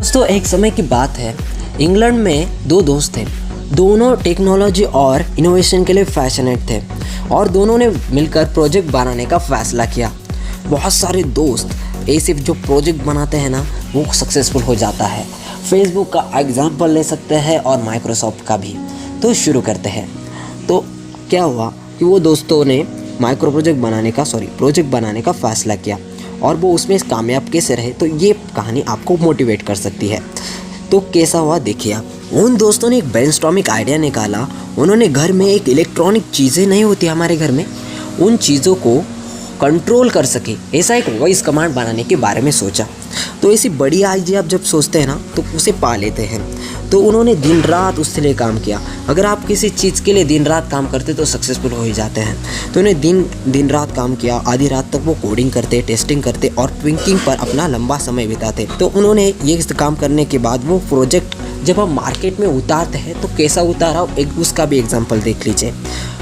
दोस्तों एक समय की बात है, इंग्लैंड में दो दोस्त थे। दोनों टेक्नोलॉजी और इनोवेशन के लिए पैशनेट थे और दोनों ने मिलकर प्रोजेक्ट बनाने का फैसला किया। बहुत सारे दोस्त ऐसे जो प्रोजेक्ट बनाते हैं ना, वो सक्सेसफुल हो जाता है। फेसबुक का एग्जांपल ले सकते हैं और माइक्रोसॉफ्ट का भी। तो शुरू करते हैं। तो क्या हुआ कि वो दोस्तों ने प्रोजेक्ट बनाने का फ़ैसला किया और वो उसमें कामयाब कैसे रहे, तो ये कहानी आपको मोटिवेट कर सकती है। तो कैसा हुआ देखिए आप। उन दोस्तों ने एक ब्रेनस्टॉर्मिंग आइडिया निकाला। उन्होंने घर में एक इलेक्ट्रॉनिक चीज़ें नहीं होती हमारे घर में, उन चीज़ों को कंट्रोल कर सके ऐसा एक वॉइस कमांड बनाने के बारे में सोचा। तो ऐसी बड़ी आइडिया आप जब सोचते हैं ना, तो उसे पा लेते हैं। तो उन्होंने दिन रात उसके लिए काम किया। अगर आप किसी चीज़ के लिए दिन रात काम करते तो सक्सेसफुल हो ही जाते हैं। तो उन्हें दिन रात काम किया। आधी रात तक वो कोडिंग करते, टेस्टिंग करते और ट्विंकिंग पर अपना लंबा समय बिताते। तो उन्होंने ये काम करने के बाद वो प्रोजेक्ट जब हम मार्केट में उतारते हैं तो कैसा उतारा, एक उसका भी एग्जाम्पल देख लीजिए।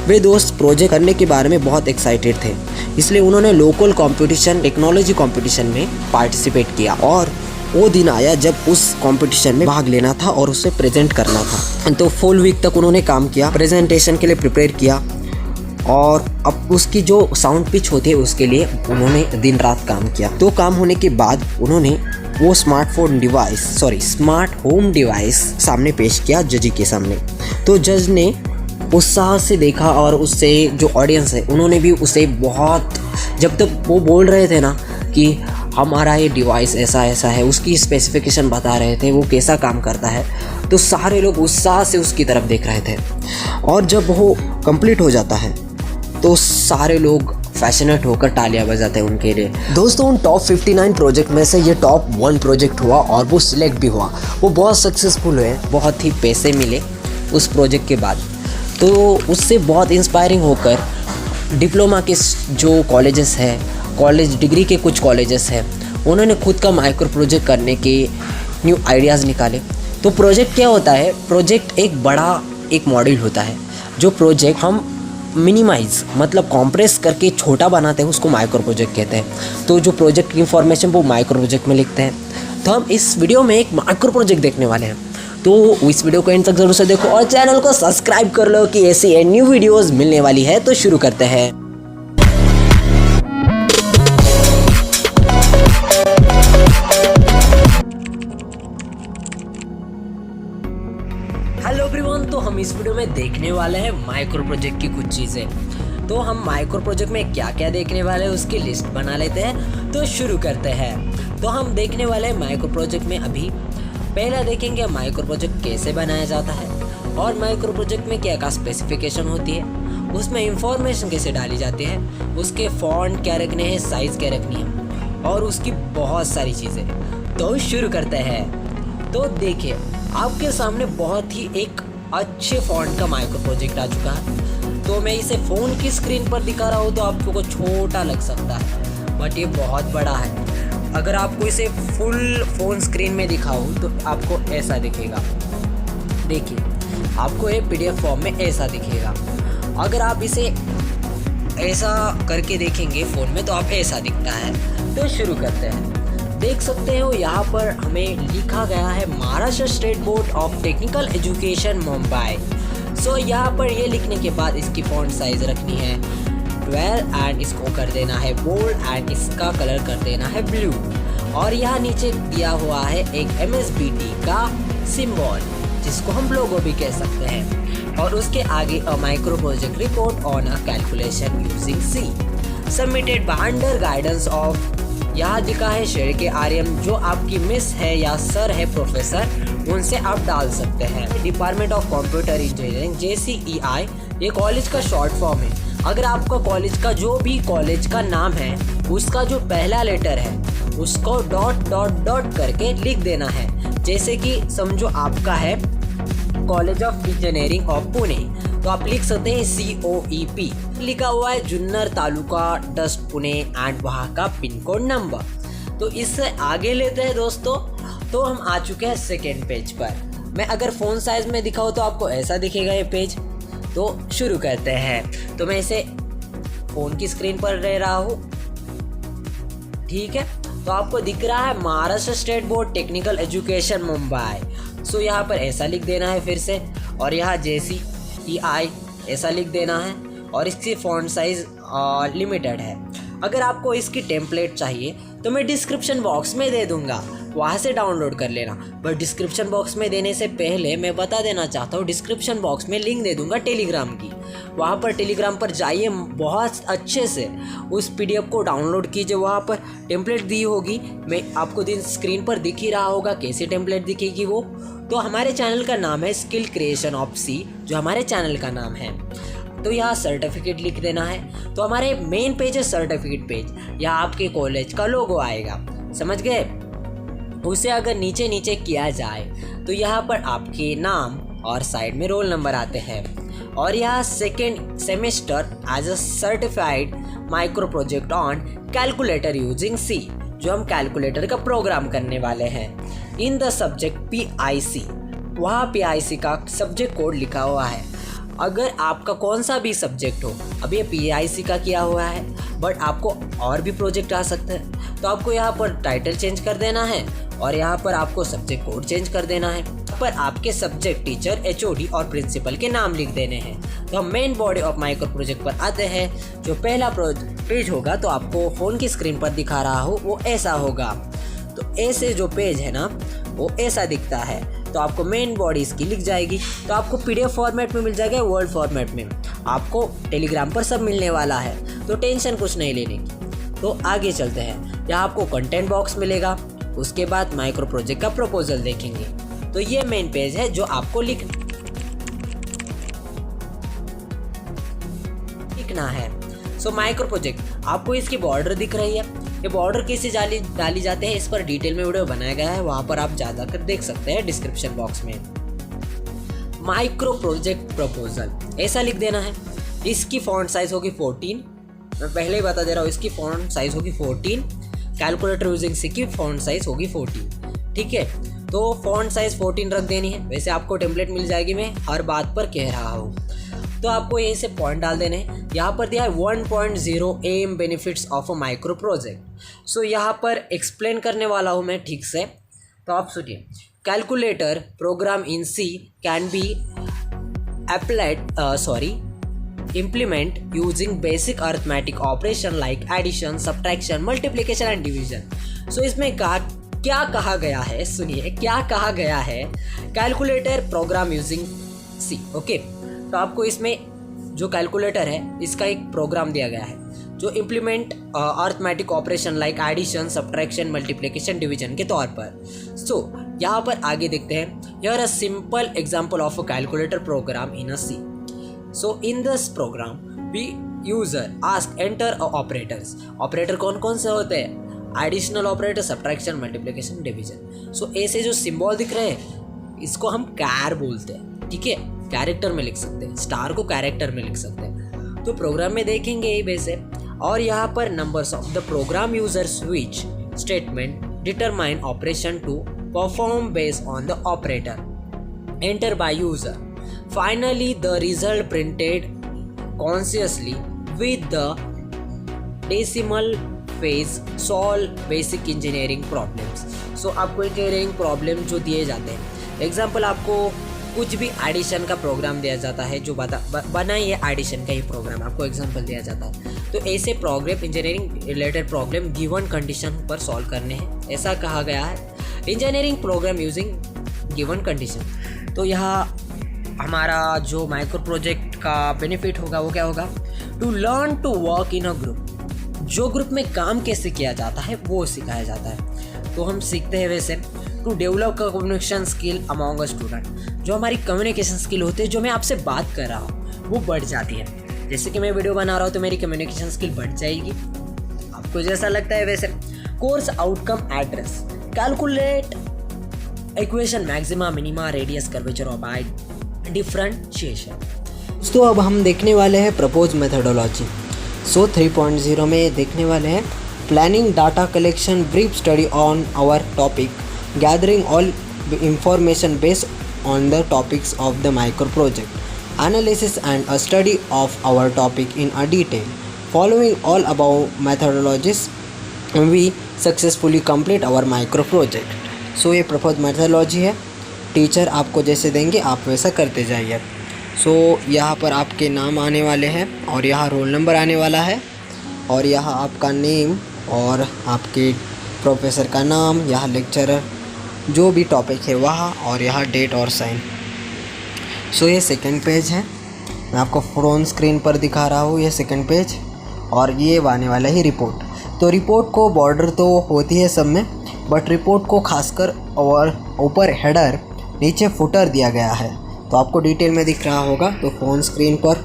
वे दोस्त प्रोजेक्ट करने के बारे में बहुत एक्साइटेड थे, इसलिए उन्होंने लोकल कंपटीशन, टेक्नोलॉजी कंपटीशन में पार्टिसिपेट किया। और वो दिन आया जब उस कंपटीशन में भाग लेना था और उसे प्रेजेंट करना था। तो फुल वीक तक उन्होंने काम किया, प्रेजेंटेशन के लिए प्रिपेयर किया और अब उसकी जो साउंड पिच होती है उसके लिए उन्होंने दिन रात काम किया। तो काम होने के बाद उन्होंने वो स्मार्ट होम डिवाइस सामने पेश किया जज के सामने। तो जज ने उत्साह से देखा और उससे जो ऑडियंस है उन्होंने भी उसे बहुत, जब तक वो बोल रहे थे ना कि हमारा ये डिवाइस ऐसा है, उसकी स्पेसिफिकेशन बता रहे थे, वो कैसा काम करता है, तो सारे लोग उत्साह से उसकी तरफ देख रहे थे। और जब वो कंप्लीट हो जाता है तो सारे लोग पैशनेट होकर तालियां बजाते हैं उनके लिए। दोस्तों उन टॉप 59 प्रोजेक्ट में से ये टॉप 1 प्रोजेक्ट हुआ और वो सिलेक्ट भी हुआ। वो बहुत सक्सेसफुल हुए, बहुत ही पैसे मिले उस प्रोजेक्ट के बाद। तो उससे बहुत इंस्पायरिंग होकर डिप्लोमा के जो कॉलेजेस हैं, कॉलेज डिग्री के कुछ कॉलेजेस हैं, उन्होंने खुद का माइक्रो प्रोजेक्ट करने के न्यू आइडियाज़ निकाले। तो प्रोजेक्ट क्या होता है? प्रोजेक्ट एक बड़ा एक मॉड्यूल होता है। जो प्रोजेक्ट हम मिनिमाइज़ मतलब कॉम्प्रेस करके छोटा बनाते हैं उसको माइक्रो प्रोजेक्ट कहते हैं। तो जो प्रोजेक्ट की इंफॉर्मेशन वो माइक्रो प्रोजेक्ट में लिखते हैं। तो हम इस वीडियो में एक माइक्रो प्रोजेक्ट देखने वाले हैं। तो इस वीडियो को एंड तक जरूर से देखो और चैनल को सब्सक्राइब कर लो कि ऐसी न्यू वीडियोस मिलने वाली है। तो शुरू करते हैं। हेलो एवरीवन, तो हम इस वीडियो में देखने वाले हैं माइक्रो प्रोजेक्ट की कुछ चीज़ें। तो हम माइक्रो प्रोजेक्ट में क्या क्या देखने वाले हैं उसकी लिस्ट बना लेते हैं। तो शुरू करते हैं। तो हम देखने वाले हैं माइक्रो प्रोजेक्ट में अभी पहला देखेंगे माइक्रो प्रोजेक्ट कैसे बनाया जाता है और माइक्रो प्रोजेक्ट में क्या क्या स्पेसिफिकेशन होती है, उसमें इंफॉर्मेशन कैसे डाली जाती है, उसके फॉन्ट क्या रखने हैं, साइज़ क्या रखनी है और उसकी बहुत सारी चीज़ें। तो शुरू करते हैं। तो देखिए आपके सामने बहुत ही एक अच्छे फॉन्ट का माइक्रो प्रोजेक्ट आ चुका है। तो मैं इसे फ़ोन की स्क्रीन पर दिखा रहा हूँ तो आपको छोटा लग सकता है, बट ये बहुत बड़ा है। अगर आपको इसे फुल फ़ोन स्क्रीन में दिखाऊँ तो आपको ऐसा दिखेगा। देखिए आपको ये PDF फॉर्म में ऐसा दिखेगा। अगर आप इसे ऐसा करके देखेंगे फ़ोन में तो आप ऐसा दिखता है। तो शुरू करते हैं। देख सकते हो यहाँ पर हमें लिखा गया है Maharashtra state board of technical education Mumbai. So यहाँ पर ये लिखने के बाद इसकी फॉन्ट साइज़ रखनी है 12 एंड इसको कर देना है बोल्ड एंड इसका कलर कर देना है ब्लू। और यहाँ नीचे दिया हुआ है एक MSBT का सिंबल जिसको हम लोगो भी कह सकते हैं। और उसके आगे अ micro project report on a calculation using C submitted by under guidance of, यहाँ दिखा है शेर के आर्यन, जो आपकी मिस है या सर है प्रोफेसर, उनसे आप डाल सकते हैं। Department of computer engineering JCEI ये कॉलेज का शॉर्ट फॉर्म है। अगर आपका कॉलेज का जो भी कॉलेज का नाम है उसका जो पहला लेटर है उसको डॉट करके लिख देना है। जैसे कि समझो आपका है college of engineering of Pune, तो आप लिख सकते हैं COEP। लिखा हुआ है जुन्नर तालुका डस्ट पुणे एंड वहाँ का पिन कोड नंबर। तो इससे आगे लेते हैं दोस्तों। तो हम आ चुके हैं सेकेंड पेज पर। मैं अगर फ़ोन साइज में दिखाऊँ तो आपको ऐसा दिखेगा ये पेज। तो शुरू करते हैं। तो मैं इसे फ़ोन की स्क्रीन पर रह रहा हूँ, ठीक है। तो आपको दिख रहा है Maharashtra state board technical education Mumbai. So यहाँ पर ऐसा लिख देना है फिर से, और यहाँ JCEI ऐसा लिख देना है, और इसकी फॉन्ट साइज लिमिटेड है। अगर आपको इसकी टेम्पलेट चाहिए तो मैं डिस्क्रिप्शन बॉक्स में दे दूंगा, वहाँ से डाउनलोड कर लेना। बट डिस्क्रिप्शन बॉक्स में देने से पहले मैं बता देना चाहता हूँ, डिस्क्रिप्शन बॉक्स में लिंक दे दूंगा टेलीग्राम की। वहाँ पर टेलीग्राम पर जाइए, बहुत अच्छे से उस PDF को डाउनलोड कीजिए। वहाँ पर टेम्पलेट दी होगी, मैं आपको स्क्रीन पर दिख ही रहा होगा कैसे टेम्पलेट दिखेगी वो। तो हमारे चैनल का नाम है स्किल क्रिएशन ऑफ सी, जो हमारे चैनल का नाम है। तो यहाँ सर्टिफिकेट लिख देना है। तो हमारे मेन पेज है सर्टिफिकेट पेज, यहाँ आपके कॉलेज का लोगो आएगा, समझ गए। उसे अगर नीचे नीचे किया जाए तो यहाँ पर आपके नाम और साइड में रोल नंबर आते हैं, और यहाँ second semester as a certified micro project on calculator using C, जो हम कैलकुलेटर का प्रोग्राम करने वाले हैं। इन द सब्जेक्ट PIC, वहाँ PIC का सब्जेक्ट कोड लिखा हुआ है। अगर आपका कौन सा भी सब्जेक्ट हो, अब ये PIC का किया हुआ है, बट आपको और भी प्रोजेक्ट आ सकते हैं, तो आपको यहाँ पर टाइटल चेंज कर देना है, और यहाँ पर आपको सब्जेक्ट कोड चेंज कर देना है। यहाँ पर आपके सब्जेक्ट टीचर, HOD और प्रिंसिपल के नाम लिख देने हैं। तो हम main body of micro project पर आते हैं। जो पहला पेज होगा, तो आपको फ़ोन की स्क्रीन पर दिखा रहा हो, वो ऐसा होगा। तो ऐसे जो पेज है ना, वो ऐसा दिखता है। तो आपको मेन बॉडी इसकी लिख जाएगी। तो आपको PDF फॉर्मेट में मिल जाएगा, वर्ड फॉर्मेट में आपको टेलीग्राम पर सब मिलने वाला है, तो टेंशन कुछ नहीं लेने की। तो आगे चलते हैं। यहाँ आपको कंटेंट बॉक्स मिलेगा, उसके बाद माइक्रो प्रोजेक्ट का प्रपोजल देखेंगे। तो ये मेन पेज है जो आपको लिखना है। सो माइक्रो प्रोजेक्ट, आपको इसकी बॉर्डर दिख रही है, ये बॉर्डर कैसे डाली जाते हैं, इस पर डिटेल में वीडियो बनाया गया है, वहाँ पर आप जाकर देख सकते हैं डिस्क्रिप्शन बॉक्स में। माइक्रो प्रोजेक्ट प्रपोजल ऐसा लिख देना है। इसकी फॉन्ट साइज होगी 14, मैं पहले ही बता दे रहा हूँ, इसकी फॉन्ट साइज होगी 14। कैलकुलेटर यूजिंग सी की फॉन्ट साइज होगी 14, ठीक है। तो फॉन्ट साइज 14 रख देनी है। वैसे आपको टेम्पलेट मिल जाएगी, मैं हर बात पर कह रहा हूँ। तो आपको यहीं से पॉइंट डाल देने हैं। यहाँ पर दिया है 1.0 AM benefits of a micro project. So यहाँ पर एक्सप्लेन करने वाला हूँ मैं ठीक से, तो आप सुनिए। Calculator program in C can be implement using basic arithmetic operation like addition, subtraction, multiplication and division. So इसमें क्या कहा गया है, सुनिए क्या कहा गया है। Calculator program using C, okay. तो आपको इसमें जो कैलकुलेटर है, इसका एक प्रोग्राम दिया गया है जो implement arithmetic operation like addition, subtraction, multiplication, division के तौर पर। सो यहाँ पर आगे देखते हैं। Here a simple example of a calculator program in a C. So in this program, we user ask enter operators. Operator कौन कौन से होते हैं? Additional operator, subtraction, multiplication, division. So ऐसे जो सिंबल दिख रहे हैं, इसको हम कैर बोलते हैं, ठीक है। कैरेक्टर में लिख सकते हैं, स्टार को कैरेक्टर में लिख सकते हैं। तो प्रोग्राम में देखेंगे ही वैसे। और यहाँ पर numbers of the program user switch statement determine operation to perform based on the operator enter by user. Finally, the result printed consciously with the decimal phase solve basic engineering problems. So आपको engineering problem जो दिए जाते हैं, example आपको कुछ भी addition का programme दिया जाता है, जो बनाइए एडिशन का ही प्रोग्राम आपको एग्जाम्पल दिया जाता है। तो ऐसे program engineering related problem given condition पर सॉल्व करने हैं, ऐसा कहा गया है। Engineering program using given condition. तो यहाँ हमारा जो माइक्रो प्रोजेक्ट का बेनिफिट होगा वो क्या होगा? To learn to work in a group. जो ग्रुप में काम कैसे किया जाता है वो सिखाया जाता है। तो हम सीखते हैं वैसे। To develop communication skill among a student. जो हमारी कम्युनिकेशन स्किल होती है, जो मैं आपसे बात कर रहा हूँ, वो बढ़ जाती है। जैसे कि मैं वीडियो बना रहा हूँ तो मेरी कम्युनिकेशन स्किल बढ़ जाएगी, आपको जैसा लगता है वैसे। Course outcome address. Calculate equation maxima, minima, radius, curvature of height, differentiation. दोस्तों अब हम देखने वाले हैं प्रपोज मेथडोलॉजी। 3.0 में देखने वाले हैं planning data collection brief study on our topic, gathering all information based on the topics of the micro project, analysis and a study of our topic in a detail, following all about methodologies we successfully complete our micro project. So ये propose methodology है, teacher आपको जैसे देंगे आप वैसा करते जाइए। सो यहाँ पर आपके नाम आने वाले हैं और यहाँ रोल नंबर आने वाला है और यहाँ आपका नेम और आपके प्रोफेसर का नाम, यहाँ लेक्चरर जो भी टॉपिक है वहाँ, और यहाँ डेट और साइन। सो ये सेकंड पेज है, मैं आपको फ्रंट स्क्रीन पर दिखा रहा हूँ ये सेकंड पेज, और ये आने वाला है रिपोर्ट। तो रिपोर्ट को बॉर्डर तो होती है सब में, बट रिपोर्ट को खासकर और ऊपर हेडर नीचे फुटर दिया गया है, तो आपको डिटेल में दिख रहा होगा। तो फोन स्क्रीन पर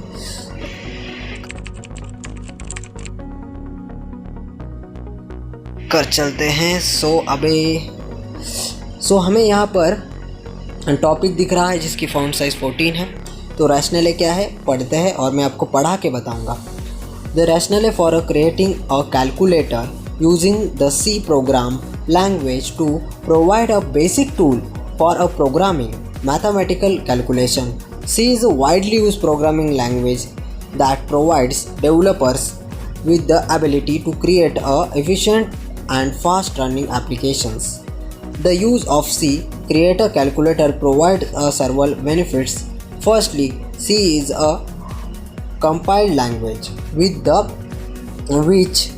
कर चलते हैं। सो हमें यहाँ पर टॉपिक दिख रहा है जिसकी फॉन्ट साइज़ 14 है। तो रैशनल क्या है पढ़ते हैं और मैं आपको पढ़ा के बताऊंगा। The rational for creating a calculator using the C program language to provide a basic tool for a programming mathematical calculation. C is a widely used programming language that provides developers with the ability to create efficient and fast-running applications. The use of C Creator Calculator provides several benefits. Firstly, C is a compiled language, which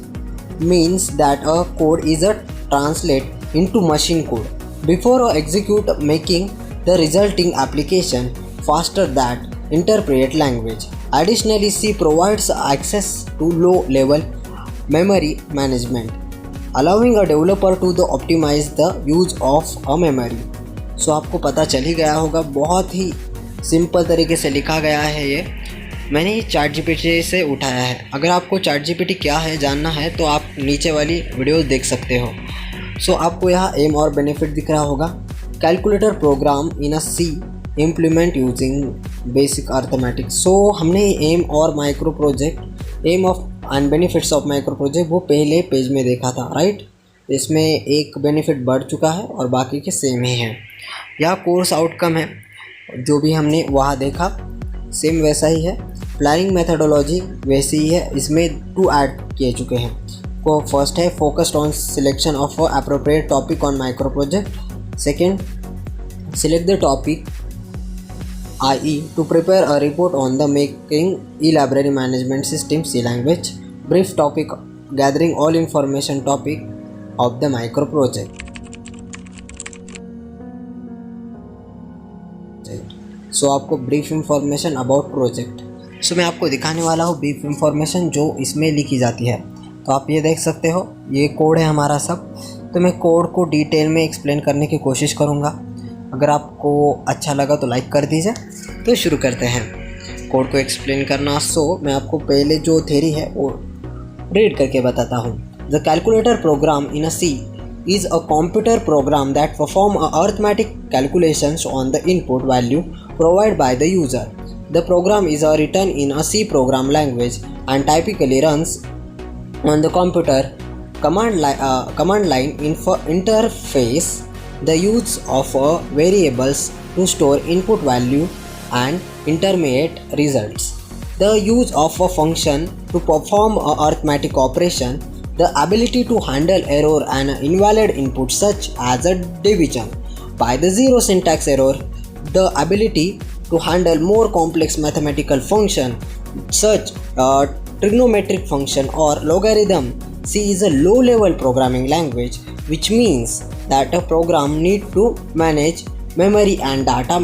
means that a code is translated into machine code before execute, making the resulting application faster than interpret language. Additionally, C provides access to low-level memory management, allowing a developer to optimize the use of a memory. सो आपको पता चल ही गया होगा, बहुत ही simple तरीके से लिखा गया है ये। मैंने ये ChatGPT से उठाया है। अगर आपको ChatGPT क्या है जानना है तो आप नीचे वाली वीडियो देख सकते हो। सो आपको यहाँ एम और बेनिफिट दिख रहा होगा। Calculator program in a C implement using basic arithmetics. So हमने एम और micro project, aim of and benefits of micro project वो पहले पेज में देखा था, राइट। इसमें एक बेनिफिट बढ़ चुका है और बाकी के सेम ही हैं। यह कोर्स आउटकम है, जो भी हमने वहाँ देखा सेम वैसा ही है। प्लानिंग मेथोडोलॉजी वैसी ही है, इसमें 2 ऐड किए चुके हैं। को फर्स्ट है focused on selection of appropriate topic on micro project. Second, select the topic i.e. to prepare a report on the making e-library management system C language. Brief topic gathering all information topic of the micro project. सो आपको brief information about project. सो मैं आपको दिखाने वाला हूँ brief information जो इसमें लिखी जाती है। तो आप ये देख सकते हो, ये कोड है हमारा सब। तो मैं कोड को डिटेल में एक्सप्लेन करने की कोशिश करूँगा। अगर आपको अच्छा लगा तो लाइक कर दीजिए। तो शुरू करते हैं कोड को एक्सप्लेन करना। सो मैं आपको पहले जो थ्योरी है वो रीड करके बताता हूँ। The calculator program in a C is a computer program that perform arithmetic calculations on the input value provided by the user. The program is written in a C program language and typically runs on the computer command line interface. The use of variables to store input value and intermediate results. The use of a function to perform arithmetic operation. The ability to handle error and invalid input such as a division. By the zero syntax error, the ability to handle more complex mathematical function such trigonometric function or logarithm. C is a low-level programming language, which means that a program need to manage memory and data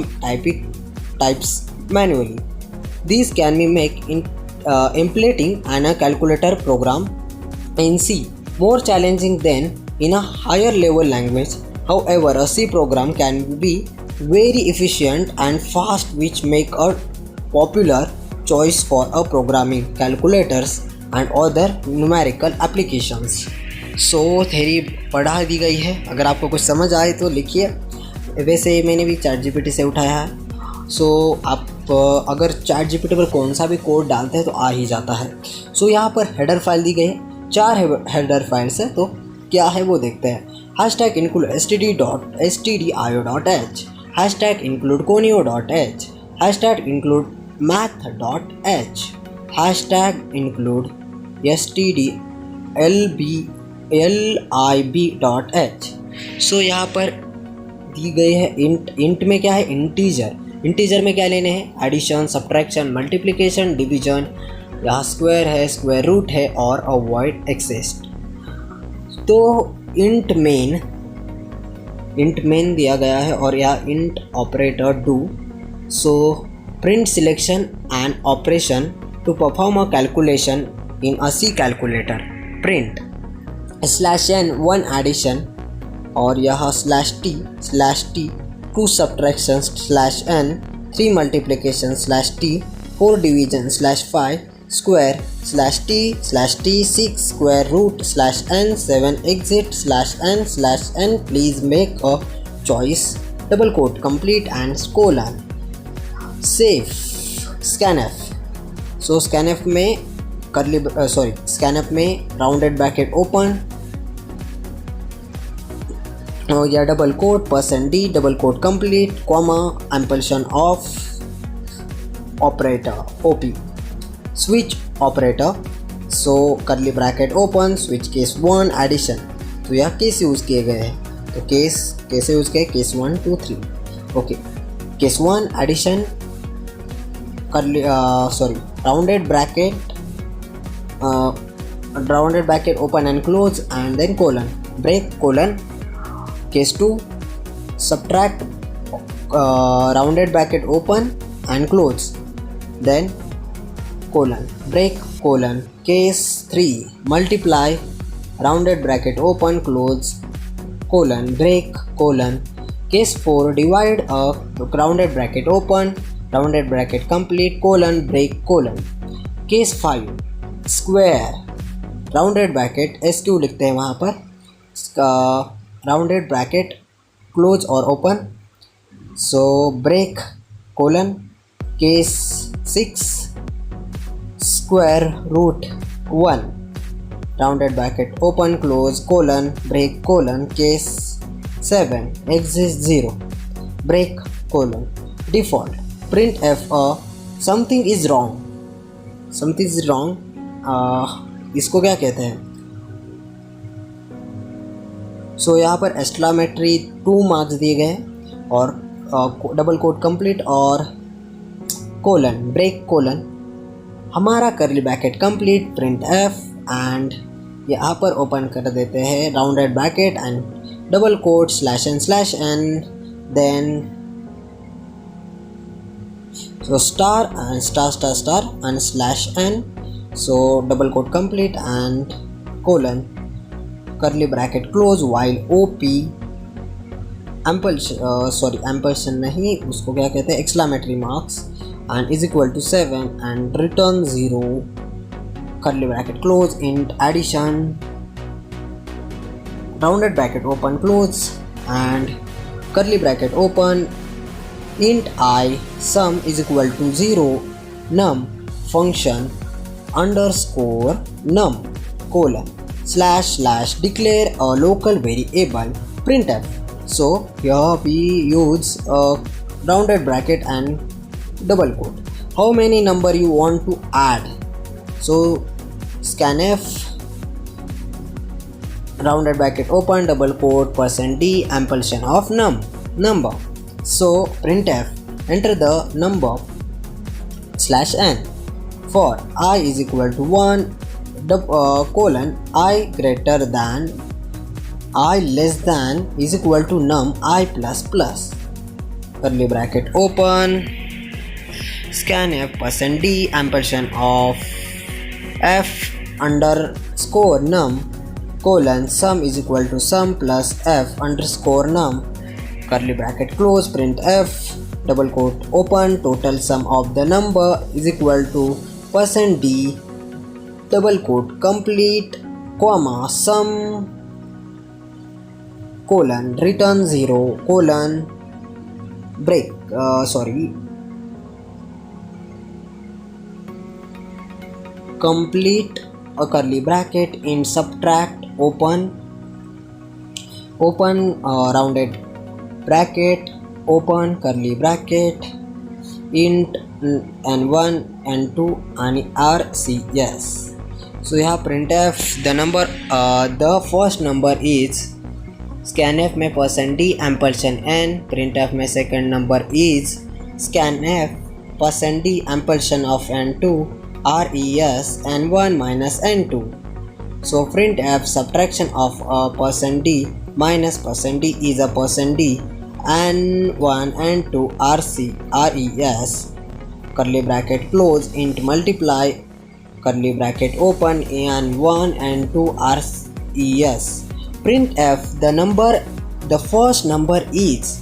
types manually. These can be made in implementing a calculator program in C more challenging than in a higher level language. However, a C program can be very efficient and fast, which make a popular choice for a programming calculators and other numerical applications. So theory पढ़ा दी गई है। अगर आपको कुछ समझ आए तो लिखिए। वैसे मैंने भी ChatGPT से उठाया है। सो आप अगर ChatGPT पर कौन सा भी कोड डालते हैं तो आ ही जाता है। सो यहाँ पर हेडर फाइल दी गई है, 4 हेडर फाइल्स है। तो क्या है वो देखते हैं। Hashtag include stdio.h, hashtag include conio.h, hashtag include math.h, hashtag include stdlb lib.h। सो यहाँ पर दी गई है इंट में क्या है, इंटीजर में क्या लेने हैं, एडिशन, सब्ट्रैक्शन, मल्टीप्लिकेशन, डिवीजन। यहाँ स्क्वायर है, स्क्वायर रूट है और अवॉइड एक्सेस। तो इंट मेन दिया गया है और यहाँ int operator do. So print selection and operation to perform a calculation in a C calculator. Print /n 1 addition और यहाँ /t 2 subtraction /n 3 multiplication /t 4 division /5 square /t 6 square root /n 7 exit /n please make a choice double quote complete and colon. Save scanf। So scanf में scanf में rounded bracket open या double quote %d double quote complete comma ampersand of operator OP switch operator. So curly bracket open switch case 1 addition. तो यह case use किए गए हैं, तो case कैसे यूज़ किए, case 1 2 3। Okay, case 1 addition curly rounded bracket open and close and then colon break colon. Case 2 subtract rounded bracket open and close then colon break colon. Case 3 multiply rounded bracket open close colon break colon. Case 4 divide a rounded bracket open rounded bracket complete colon break colon. Case 5 square rounded bracket SQ लिखते हैं वहाँ पर, rounded bracket close और open. So break colon. Case 6 square root 1 rounded bracket open close colon break colon. Case 7 exist 0 break colon. Default print f something is wrong. इसको क्या कहते हैं, सो यहाँ पर एक्सक्लामेटरी 2 मार्क्स दिए गए और डबल कोट कंप्लीट और कोलन ब्रेक कोलन। हमारा curly bracket complete print f and यहाँ पर ओपन कर देते हैं rounded bracket and double quote /n then so star and star and /n। so double quote complete and colon curly bracket close while OP ampersand नहीं उसको क्या कहते हैं, exclamatory marks and is equal to 7 and return 0 curly bracket close int addition rounded bracket open close and curly bracket open int I sum is equal to 0 num function underscore num colon / declare a local variable printf. So here we use a rounded bracket and double quote. How many number you want to add? So scanf rounded bracket open double quote %d ampersand of number. So printf enter the number /n for I is equal to 1 colon I greater than I less than is equal to num I plus curly bracket open scanf %d ampersand of f underscore num colon sum is equal to sum plus f underscore num curly bracket close printf double quote open total sum of the number is equal to %d double quote complete comma sum colon return 0 colon break complete a curly bracket in subtract open rounded bracket open curly bracket int n1 n2 आणि RCS सो यहाँ printf the first number is scanf में %d ampersand n, printf में second number is scanf %d ampersand of n2 res n1 minus n2. So printf subtraction of %d minus %d is a %d n1 n2 res curly bracket close int multiply curly bracket open n1 n2 res. Printf the first number is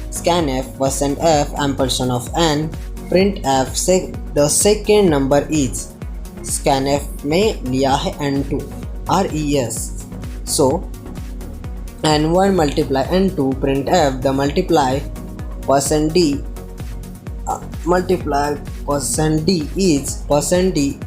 scanf %f ampersand of n. Printf the second number is scanf में लिया है n2 res. So n1 multiply n2 printf the multiply %d is %d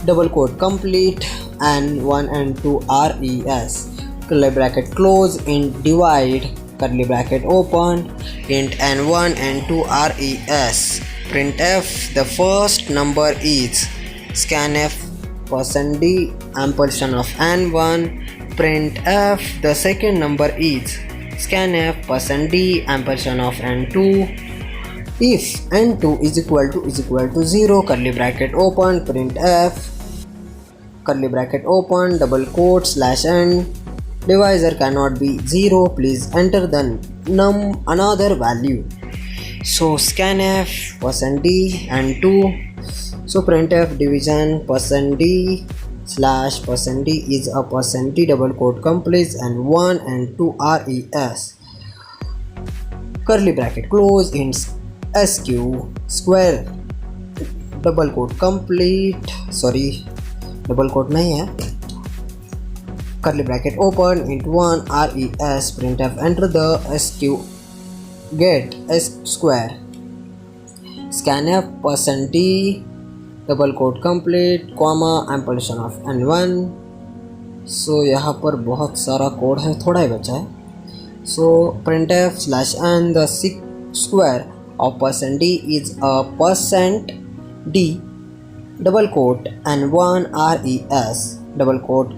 double quote complete n1 n2 res curly bracket close int divide curly bracket open int n1 n2 res. Printf the first number is scanf %d ampersand of n1. Printf the second number is scanf %d ampersand of n2. If n2 is equal to 0 curly bracket open printf curly bracket open double quote slash n divisor cannot be 0, please enter the another value. So scanf %d and 2. So printf division %d slash %d is a %d double quote complete and 1 and 2 res curly bracket close in sq square double quote complete double quote नहीं है curly bracket open into 1 res printf enter the sq get s square scanf %d double quote complete comma ampersand of n1. So यहाँ पर बहुत सारा code है, थोड़ा ही बचा है. So printf slash n the square of %d is a %d double quote and 1 res double quote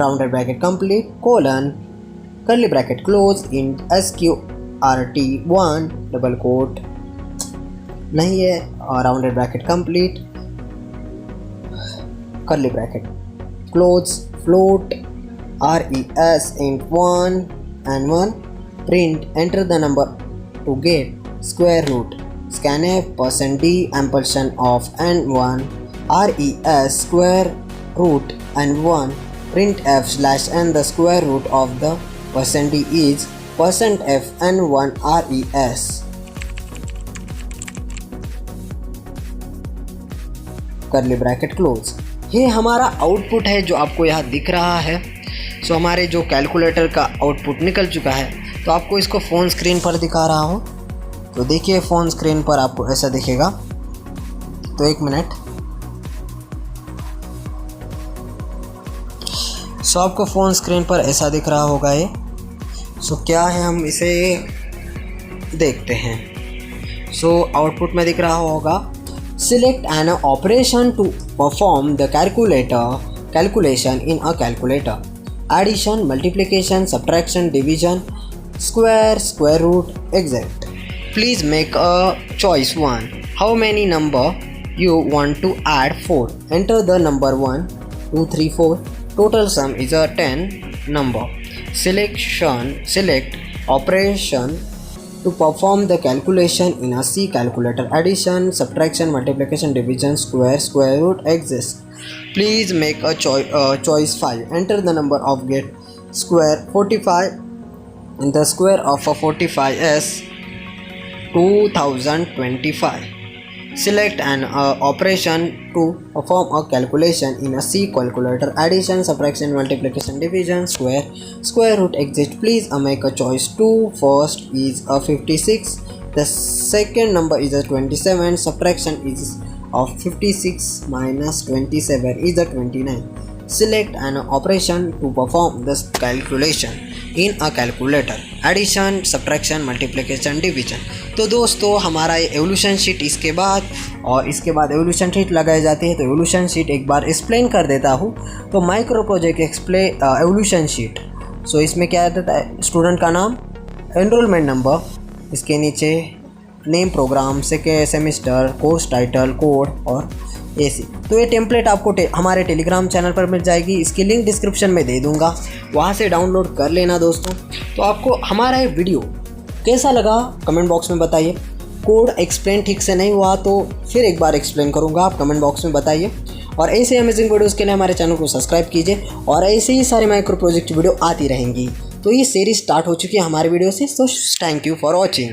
rounded bracket complete colon curly bracket close in sqrt1 double quote नहीं है rounded bracket complete curly bracket close float res int 1 and 1 print enter the number to get square root scanf %d ampersand of n1 res square root and 1 printf slash n the square root of the %d is %f n1 res curly bracket close. ये हमारा output है जो आपको यहाँ दिख रहा है. सो हमारे जो कैलकुलेटर का आउटपुट निकल चुका है. तो आपको इसको फ़ोन स्क्रीन पर दिखा रहा हूँ. तो देखिए फ़ोन स्क्रीन पर आपको ऐसा दिखेगा. तो एक मिनट. सो आपको फ़ोन स्क्रीन पर ऐसा दिख रहा होगा ये. सो क्या है हम इसे देखते हैं. सो आउटपुट में दिख रहा होगा select an operation to perform the calculation in a calculator. Addition, multiplication, subtraction, division, square root, exact. Please make a choice 1. How many number you want to add 4? Enter the number 1, 2, 3, 4. Total sum is a 10 number. Select operation to perform the calculation in a C calculator. Addition, subtraction, multiplication, division, square root, exists. Please make a choice 5. Enter the number of get square 45. And the square of a 45 is 2025. Select an operation to perform a calculation in a C calculator. Addition, subtraction, multiplication, division, square root, exist. Please make a choice 2. First is a 56. The second number is a 27. Subtraction is of 56 minus 27 is a 29. Select an operation to perform this calculation in a calculator. Addition, subtraction, multiplication, division. तो दोस्तों हमारा ये evolution sheet इसके बाद और इसके बाद evolution sheet लगाई जाती है। तो एवोल्यूशन शीट एक बार एक्सप्लेन कर देता हूँ। तो माइक्रो प्रोजेक्ट एवोल्यूशन शीट, सो इसमें क्या रहता है, स्टूडेंट का नाम, एनरोलमेंट नंबर, इसके नीचे name, program, semester, course title, code और एसी। तो ये टेम्पलेट आपको हमारे टेलीग्राम चैनल पर मिल जाएगी, इसकी लिंक डिस्क्रिप्शन में दे दूंगा, वहाँ से डाउनलोड कर लेना दोस्तों। तो आपको हमारा ये वीडियो कैसा लगा कमेंट बॉक्स में बताइए। कोड एक्सप्लेन ठीक से नहीं हुआ तो फिर एक बार एक्सप्लेन करूँगा, आप कमेंट बॉक्स में बताइए। और ऐसे अमेजिंग वीडियोज़ के लिए हमारे चैनल को सब्सक्राइब कीजिए और ऐसे ही सारे माइक्रो प्रोजेक्ट वीडियो आती रहेंगी। तो ये सीरीज स्टार्ट हो चुकी है हमारे वीडियो से। So thank you for watching.